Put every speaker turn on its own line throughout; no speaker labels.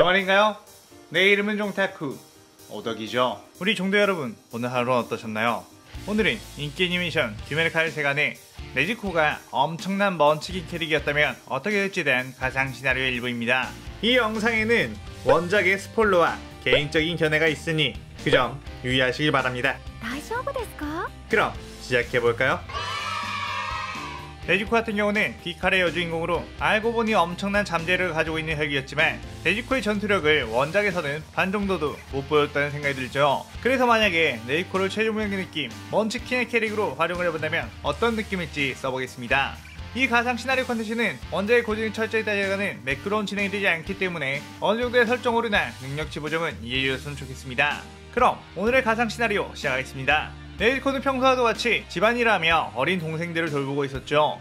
저 말인가요? 내 이름은 종타쿠 오덕이죠. 우리 종도 여러분, 오늘 하루는 어떠셨나요? 오늘은 인기 애니메이션 귀멸칼 세간의 네즈코가 엄청난 먼치킨 캐릭이었다면 어떻게 될지에 대한 가상 시나리오 일부입니다. 이 영상에는 원작의 스포일러와 개인적인 견해가 있으니 그 점 유의하시길 바랍니다.
大丈夫ですか?
그럼 시작해볼까요? 네즈코 같은 경우는 귀칼의 여주인공으로 알고 보니 엄청난 잠재력을 가지고 있는 혈기였지만 네즈코의 전투력을 원작에서는 반 정도도 못 보였다는 생각이 들죠. 그래서 만약에 네즈코를 최종적인 느낌 먼치킨의 캐릭으로 활용을 해본다면 어떤 느낌일지 써보겠습니다. 이 가상 시나리오 컨텐츠는 원작의 고증이 철저히 따져가는 매끄러운 진행이 되지 않기 때문에 어느 정도의 설정오류나 능력치 보정은 이해해줬으면 좋겠습니다. 그럼 오늘의 가상 시나리오 시작하겠습니다. 네즈코는 평소와도 같이 집안일을 하며 어린 동생들을 돌보고 있었죠.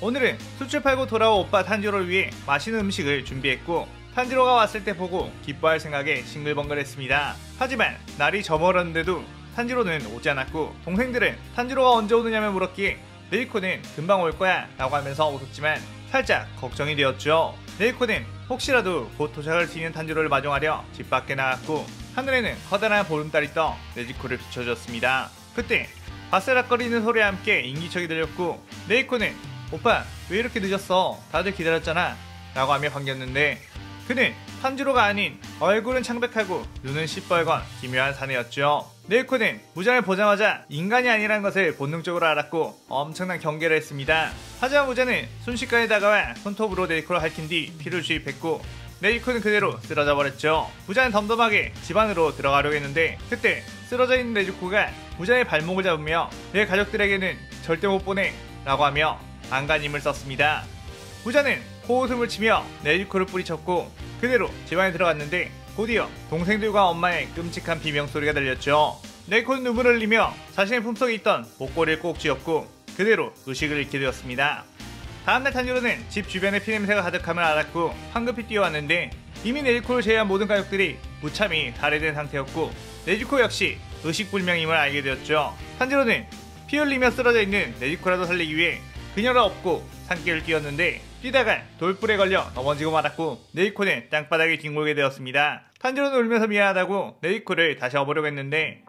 오늘은 수출 팔고 돌아온 오빠 탄지로를 위해 맛있는 음식을 준비했고 탄지로가 왔을 때 보고 기뻐할 생각에 싱글벙글했습니다. 하지만 날이 저물었는데도 탄지로는 오지 않았고 동생들은 탄지로가 언제 오느냐며 물었기에 네즈코는 금방 올 거야 라고 하면서 웃었지만 살짝 걱정이 되었죠. 네즈코는 혹시라도 곧 도착할 수 있는 탄지로를 마중하려 집 밖에 나갔고 하늘에는 커다란 보름달이 떠 네즈코를 비춰줬습니다. 그때 바스락거리는 소리와 함께 인기척이 들렸고 네즈코는 오빠 왜 이렇게 늦었어? 다들 기다렸잖아 라고 하며 반겼는데 그는 탄지로가 아닌 얼굴은 창백하고 눈은 시뻘건 기묘한 사내였죠. 네즈코는 무장을 보자마자 인간이 아니라는 것을 본능적으로 알았고 엄청난 경계를 했습니다. 하지만 무자는 순식간에 다가와 손톱으로 네즈코를 핥힌 뒤 피를 주입했고 네즈코는 그대로 쓰러져 버렸죠. 무자는 덤덤하게 집 안으로 들어가려고 했는데 그때 쓰러져 있는 네즈코가 무자의 발목을 잡으며 내 가족들에게는 절대 못 보내 라고 하며 안간힘을 썼습니다. 무자는 코웃음을 치며 네즈코를 뿌리쳤고 그대로 집 안에 들어갔는데 곧이어 동생들과 엄마의 끔찍한 비명소리가 들렸죠. 네즈코는 눈물을 흘리며 자신의 품속에 있던 목걸이를 꼭 쥐었고 그대로 의식을 잃게 되었습니다. 다음날 탄지로는 집 주변에 피냄새가 가득함을 알았고 황급히 뛰어왔는데 이미 네즈코를 제외한 모든 가족들이 무참히 살해된 상태였고 네즈코 역시 의식불명임을 알게 되었죠. 탄지로는 피 흘리며 쓰러져 있는 네즈코라도 살리기 위해 그녀를 업고 산길을 뛰었는데 뛰다가 돌불에 걸려 넘어지고 말았고 네즈코는 땅바닥에 뒹굴게 되었습니다. 탄지로는 울면서 미안하다고 네즈코를 다시 업으려고 했는데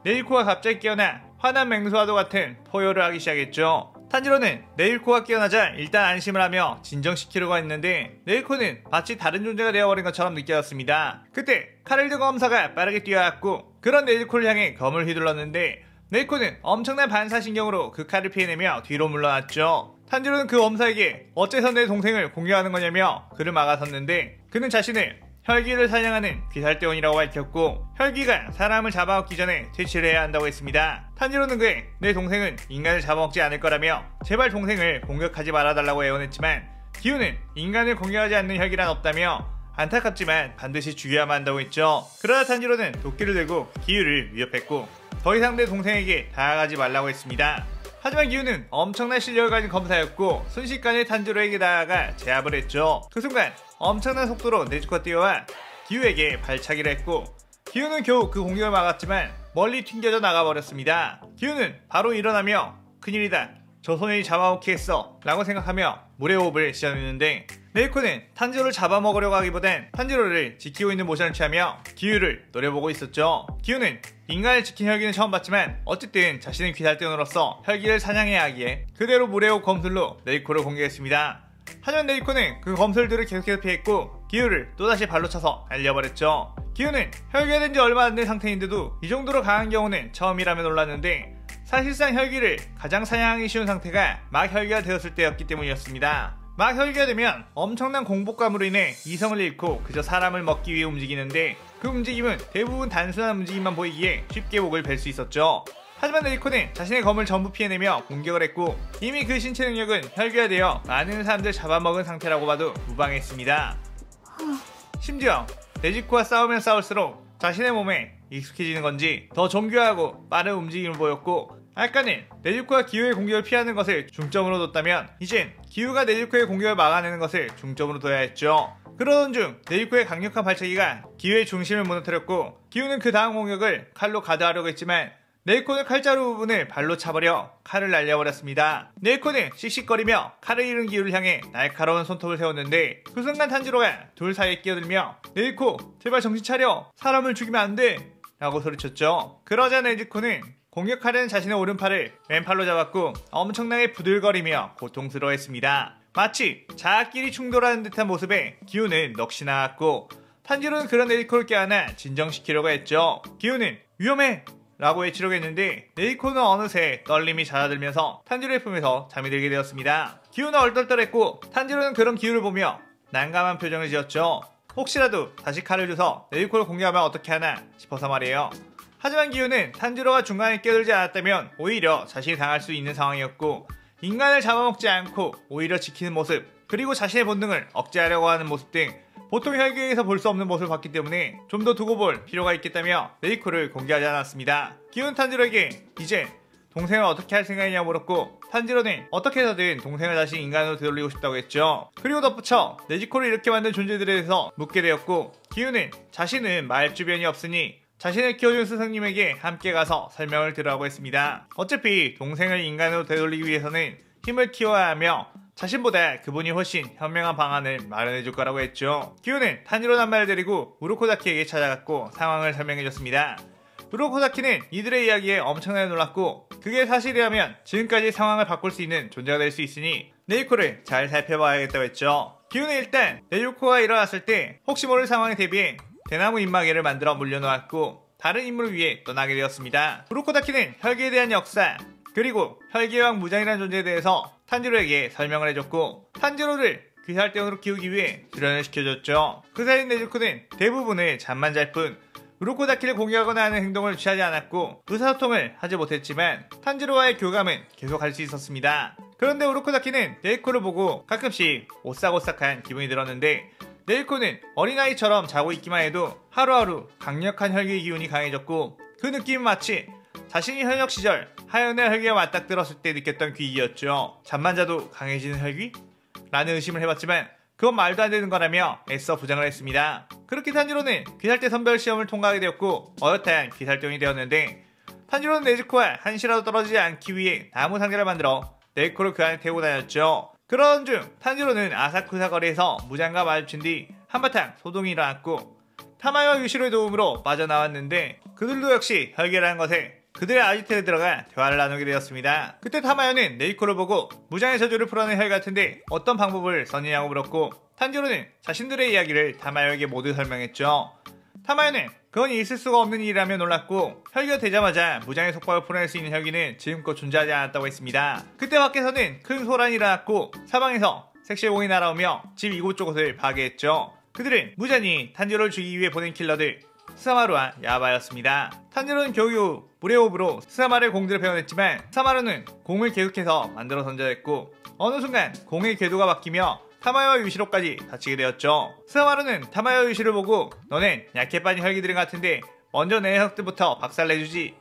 네즈코가 갑자기 깨어나 화난 맹수와도 같은 포효를 하기 시작했죠. 탄지로는 네즈코가 깨어나자 일단 안심을 하며 진정시키려고 했는데 네즈코는 마치 다른 존재가 되어버린 것처럼 느껴졌습니다. 그때 카를드 검사가 빠르게 뛰어왔고 그런 네즈코를 향해 검을 휘둘렀는데 네즈코는 엄청난 반사신경으로 그 칼을 피해내며 뒤로 물러났죠. 탄지로는 그 검사에게 어째서 내 동생을 공격하는 거냐며 그를 막아섰는데 그는 자신을 혈기를 사냥하는 귀살대원이라고 밝혔고 혈기가 사람을 잡아먹기 전에 퇴치를 해야 한다고 했습니다. 탄지로는 그의 내 동생은 인간을 잡아먹지 않을 거라며 제발 동생을 공격하지 말아달라고 애원했지만 기우는 인간을 공격하지 않는 혈기란 없다며 안타깝지만 반드시 죽여야만 한다고 했죠. 그러다 탄지로는 도끼를 들고 기우를 위협했고 더 이상 내 동생에게 다가가지 말라고 했습니다. 하지만 기우는 엄청난 실력을 가진 검사였고 순식간에 탄지로에게 다가가 제압을 했죠. 그 순간 엄청난 속도로 네즈코가 뛰어와 기우에게 발차기를 했고 기우는 겨우 그 공격을 막았지만 멀리 튕겨져 나가버렸습니다. 기우는 바로 일어나며 큰일이다, 저 소년이 잡아먹게 했어 라고 생각하며 물의 호흡을 시전했는데 네즈코는 탄지로를 잡아먹으려고 하기보단 탄지로를 지키고 있는 모션을 취하며 기우를 노려보고 있었죠. 기우는 인간을 지킨 혈기는 처음 봤지만 어쨌든 자신의 귀살대원으로서 혈기를 사냥해야 하기에 그대로 물의 호흡 검술로 네즈코를 공격했습니다. 하지만 네즈코는 그 검술들을 계속해서 피했고 기우를 또다시 발로 차서 날려버렸죠. 기우는 혈기가 된 지 얼마 안 된 상태인데도 이 정도로 강한 경우는 처음이라며 놀랐는데 사실상 혈기를 가장 사냥하기 쉬운 상태가 막 혈기가 되었을 때였기 때문이었습니다. 막 혈기가 되면 엄청난 공복감으로 인해 이성을 잃고 그저 사람을 먹기 위해 움직이는데 그 움직임은 대부분 단순한 움직임만 보이기에 쉽게 목을 벨 수 있었죠. 하지만 네즈코는 자신의 검을 전부 피해내며 공격을 했고 이미 그 신체 능력은 혈기화되어 많은 사람들 잡아먹은 상태라고 봐도 무방했습니다. 심지어 네즈코와 싸우면 싸울수록 자신의 몸에 익숙해지는 건지 더 정교하고 빠른 움직임을 보였고 아까는 네즈코가 기우의 공격을 피하는 것을 중점으로 뒀다면 이젠 기우가 네즈코의 공격을 막아내는 것을 중점으로 둬야 했죠. 그러던 중 네즈코의 강력한 발차기가 기우의 중심을 무너뜨렸고 기우는 그 다음 공격을 칼로 가드하려고 했지만 네이코는 칼자루 부분을 발로 차버려 칼을 날려버렸습니다. 네이코는 씩씩거리며 칼을 잃은 기우를 향해 날카로운 손톱을 세웠는데 그 순간 탄지로가 둘 사이에 끼어들며 네이코 제발 정신 차려, 사람을 죽이면 안 돼 라고 소리쳤죠. 그러자 네지코는 공격하려는 자신의 오른팔을 왼팔로 잡았고 엄청나게 부들거리며 고통스러워했습니다. 마치 자아끼리 충돌하는 듯한 모습에 기우는 넋이 나갔고 탄지로는 그런 네지코를 깨어나 진정시키려고 했죠. 기우는 위험해! 라고 외치려고 했는데 네이코는 어느새 떨림이 잦아들면서 탄지로의 품에서 잠이 들게 되었습니다. 기우는 얼떨떨했고 탄지로는 그런 기우를 보며 난감한 표정을 지었죠. 혹시라도 다시 칼을 줘서 네이코를 공격하면 어떻게 하나 싶어서 말이에요. 하지만 기우는 탄지로가 중간에 끼어들지 않았다면 오히려 자신이 당할 수 있는 상황이었고 인간을 잡아먹지 않고 오히려 지키는 모습, 그리고 자신의 본능을 억제하려고 하는 모습 등 보통 혈기에서 볼 수 없는 모습을 봤기 때문에 좀 더 두고 볼 필요가 있겠다며 네이코를 공개하지 않았습니다. 기우는 탄지로에게 이제 동생을 어떻게 할 생각이냐고 물었고 탄지로는 어떻게 해서든 동생을 다시 인간으로 되돌리고 싶다고 했죠. 그리고 덧붙여 네지코를 이렇게 만든 존재들에 대해서 묻게 되었고 기우는 자신은 말 주변이 없으니 자신을 키워준 스승님에게 함께 가서 설명을 들으라고 했습니다. 어차피 동생을 인간으로 되돌리기 위해서는 힘을 키워야 하며 자신보다 그분이 훨씬 현명한 방안을 마련해줄 거라고 했죠. 기우는 탄지로 남매를 데리고 우루코다키에게 찾아갔고 상황을 설명해줬습니다. 우루코다키는 이들의 이야기에 엄청나게 놀랐고 그게 사실이라면 지금까지 상황을 바꿀 수 있는 존재가 될 수 있으니 네이코를 잘 살펴봐야겠다고 했죠. 기우는 일단 네이코가 일어났을 때 혹시 모를 상황에 대비해 대나무 입마개를 만들어 물려놓았고 다른 임무를 위해 떠나게 되었습니다. 우루코다키는 혈기에 대한 역사 그리고 혈기왕 무장이라는 존재에 대해서 탄지로에게 설명을 해줬고 탄지로를 귀살대원으로 키우기 위해 수련을 시켜줬죠. 그 사이 네즈코는 대부분을 잠만 잘 뿐 우루코다키를 공격하거나 하는 행동을 취하지 않았고 의사소통을 하지 못했지만 탄지로와의 교감은 계속할 수 있었습니다. 그런데 우루코다키는 네이코를 보고 가끔씩 오싹오싹한 기분이 들었는데 네이코는 어린아이처럼 자고 있기만 해도 하루하루 강력한 혈기의 기운이 강해졌고 그 느낌은 마치 자신이 현역 시절 하연의 혈기와 맞닥뜨렸을 때 느꼈던 귀기였죠. 잠만 자도 강해지는 혈기? 라는 의심을 해봤지만 그건 말도 안 되는 거라며 애써 부정을 했습니다. 그렇게 탄지로는 귀살대 선별 시험을 통과하게 되었고 어엿한 귀살대원이 되었는데 탄지로는 네즈코와 한시라도 떨어지지 않기 위해 나무 상자를 만들어 네이코를 그 안에 태우고 다녔죠. 그러던 중 탄지로는 아사쿠사 거리에서 무장과 마주친 뒤 한바탕 소동이 일어났고 타마와 유시로의 도움으로 빠져나왔는데 그들도 역시 혈기라는 것에 그들의 아지트에 들어가 대화를 나누게 되었습니다. 그때 타마요는 네이코를 보고 무장의 저주를 풀어낸 혈 같은데 어떤 방법을 썼느냐고 물었고 탄지로는 자신들의 이야기를 타마요에게 모두 설명했죠. 타마요는 그건 있을 수가 없는 일이라며 놀랐고 혈기가 되자마자 무장의 속박을 풀어낼 수 있는 혈기는 지금껏 존재하지 않았다고 했습니다. 그때 밖에서는 큰 소란이 일어났고 사방에서 색시공이 날아오며 집 이곳저곳을 파괴했죠. 그들은 무잔히 탄지로를 죽이기 위해 보낸 킬러들 스사마루와 야바였습니다. 탄지로는 겨우 무레호흡으로 스사마루의 공들을 배워냈지만 스사마루는 공을 계속해서 만들어 던져야 했고 어느 순간 공의 궤도가 바뀌며 타마요와 유시로까지 다치게 되었죠. 스사마루는 타마요와 유시를 보고 너넨 약해 빠진 혈기들인 같은데 먼저 내 녀석들부터 박살내주지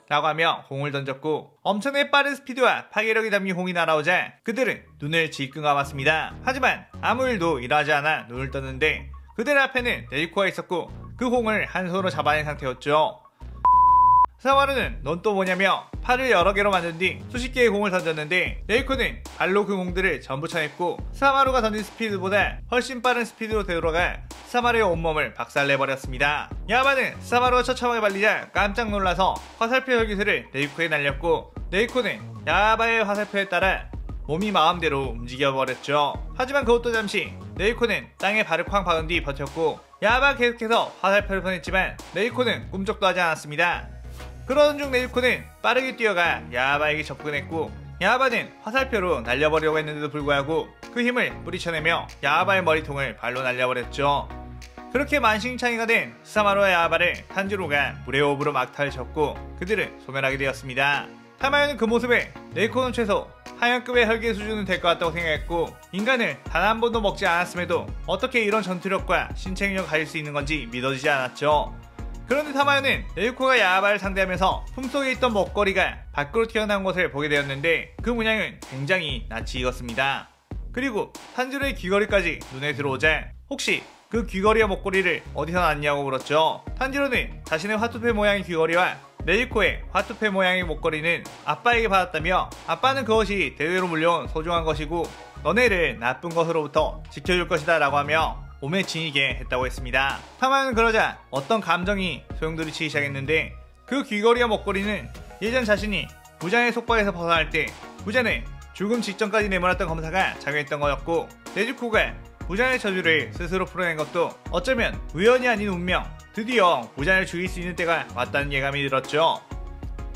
라고 하며 공을 던졌고 엄청나게 빠른 스피드와 파괴력이 담긴 공이 날아오자 그들은 눈을 질끈 감았습니다. 하지만 아무 일도 일어나지 않아 눈을 떴는데 그들 앞에는 네이코가 있었고 그 공을 한 손으로 잡아낸 상태였죠. 스사마루는 넌 또 뭐냐며 팔을 여러 개로 만든 뒤 수십 개의 공을 던졌는데 네이코는 발로 그 공들을 전부 쳐냈고 스사마루가 던진 스피드보다 훨씬 빠른 스피드로 되돌아가 스사마루의 온몸을 박살내버렸습니다. 야바는 스사마루가 처참하게 발리자 깜짝 놀라서 화살표 혈기술을 네이코에 날렸고 네이코는 야바의 화살표에 따라 몸이 마음대로 움직여버렸죠. 하지만 그것도 잠시 네이코는 땅에 발을 쾅 박은 뒤 버텼고 야바가 계속해서 화살표를 보냈지만 네이코는 꿈쩍도 하지 않았습니다. 그러던 중 네이코는 빠르게 뛰어가 야바에게 접근했고 야바는 화살표로 날려버리려고 했는데도 불구하고 그 힘을 뿌리쳐내며 야바의 머리통을 발로 날려버렸죠. 그렇게 만신창이가 된 스사마루와 야바를 탄지로가 무레호흡으로 막타를 쳤고 그들은 소멸하게 되었습니다. 타마요는 그 모습에 네이코는 최소 하연급의 혈기의 수준은 될 것 같다고 생각했고 인간을 단 한 번도 먹지 않았음에도 어떻게 이런 전투력과 신체 능력을 가질 수 있는 건지 믿어지지 않았죠. 그런데 타마요는 네이코가 야바를 상대하면서 품속에 있던 먹거리가 밖으로 튀어나온 것을 보게 되었는데 그 문양은 굉장히 낯이 익었습니다. 그리고 탄지로의 귀걸이까지 눈에 들어오자 혹시 그 귀걸이와 목걸이를 어디서 났냐고 물었죠. 탄지로는 자신의 화투패 모양의 귀걸이와 네즈코의 화투패 모양의 목걸이는 아빠에게 받았다며 아빠는 그것이 대대로 물려온 소중한 것이고 너네를 나쁜 것으로부터 지켜줄 것이다 라고 하며 몸에 지니게 했다고 했습니다. 타마는 그러자 어떤 감정이 소용돌이치기 시작했는데 그 귀걸이와 목걸이는 예전 자신이 부자의 속박에서 벗어날 때 부자는 죽음 직전까지 내몰았던 검사가 작용했던 거였고 네즈코가 부자의 저주를 스스로 풀어낸 것도 어쩌면 우연이 아닌 운명, 드디어 부자를 죽일 수 있는 때가 왔다는 예감이 들었죠.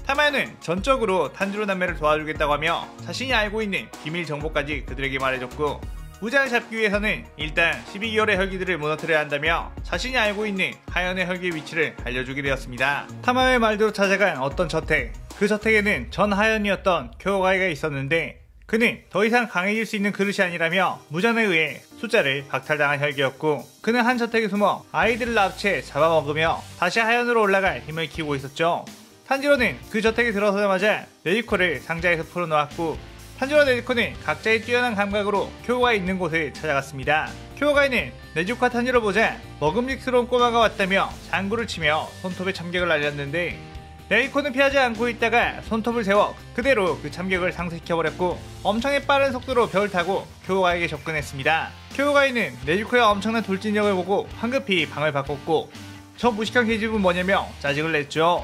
타마야는 전적으로 탄지로 남매를 도와주겠다고 하며 자신이 알고 있는 비밀 정보까지 그들에게 말해줬고 부자를 잡기 위해서는 일단 12개월의 혈기들을 무너뜨려야 한다며 자신이 알고 있는 하연의 혈기의 위치를 알려주게 되었습니다. 타마야의 말대로 찾아간 어떤 저택, 그 저택에는 전 하연이었던 쿄가이가 있었는데 그는 더 이상 강해질 수 있는 그릇이 아니라며 무전에 의해 숫자를 박탈당한 혈기였고 그는 한 저택에 숨어 아이들을 납치해 잡아먹으며 다시 하연으로 올라갈 힘을 키우고 있었죠. 탄지로는 그 저택에 들어서자마자 네즈코를 상자에서 풀어놓았고 탄지로와 네즈코는 각자의 뛰어난 감각으로 쿄가이 있는 곳을 찾아갔습니다. 쿄가이는 네즈코와 탄지로 보자 먹음직스러운 꼬마가 왔다며 장구를 치며 손톱에 참격을 날렸는데 네즈코는 피하지 않고 있다가 손톱을 세워 그대로 그 참격을 상쇄시켜버렸고 엄청나게 빠른 속도로 벽을 타고 쿄가이에게 접근했습니다. 쿄가이는 네즈코의 엄청난 돌진력을 보고 황급히 방을 바꿨고 저 무식한 계집은 뭐냐며 짜증을 냈죠.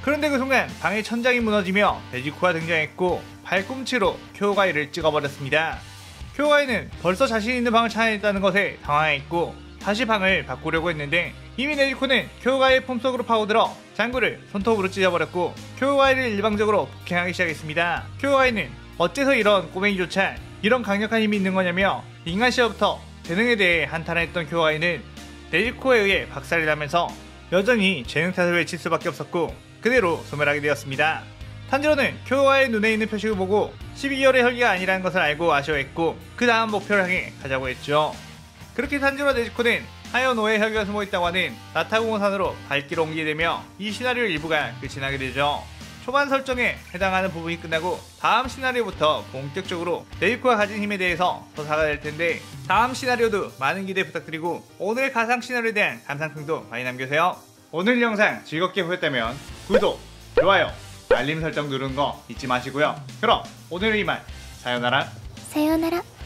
그런데 그 순간 방의 천장이 무너지며 네즈코가 등장했고 발꿈치로 쿄가이를 찍어버렸습니다. 쿄가이는 벌써 자신 있는 방을 찾아냈다는 것에 당황했고 다시 방을 바꾸려고 했는데 이미 네즈코는 쿄가이의 품속으로 파고들어 장구를 손톱으로 찢어버렸고 쿄가이를 일방적으로 폭행하기 시작했습니다. 쿄가이는 어째서 이런 꼬맹이조차 이런 강력한 힘이 있는 거냐며 인간 시절부터 재능에 대해 한탄했던 쿄가이는 네즈코에 의해 박살이 나면서 여전히 재능 탓을 외칠 수밖에 없었고 그대로 소멸하게 되었습니다. 탄지로는 쿄가이의 눈에 있는 표식을 보고 12개월의 혈기가 아니라는 것을 알고 아쉬워했고 그 다음 목표를 향해 가자고 했죠. 그렇게 탄지로와 네즈코는 하연 5의 혈기가 숨어있다고 하는 나타공원산으로 발길을 옮기게 되며 이 시나리오 일부가 끝이 나게 되죠. 초반 설정에 해당하는 부분이 끝나고 다음 시나리오부터 본격적으로 네즈코가 가진 힘에 대해서 서사가 될 텐데 다음 시나리오도 많은 기대 부탁드리고 오늘의 가상 시나리오에 대한 감상평도 많이 남겨주세요. 오늘 영상 즐겁게 보셨다면 구독, 좋아요, 알림 설정 누르는 거 잊지 마시고요. 그럼 오늘은 이만 사요나라.
さようなら。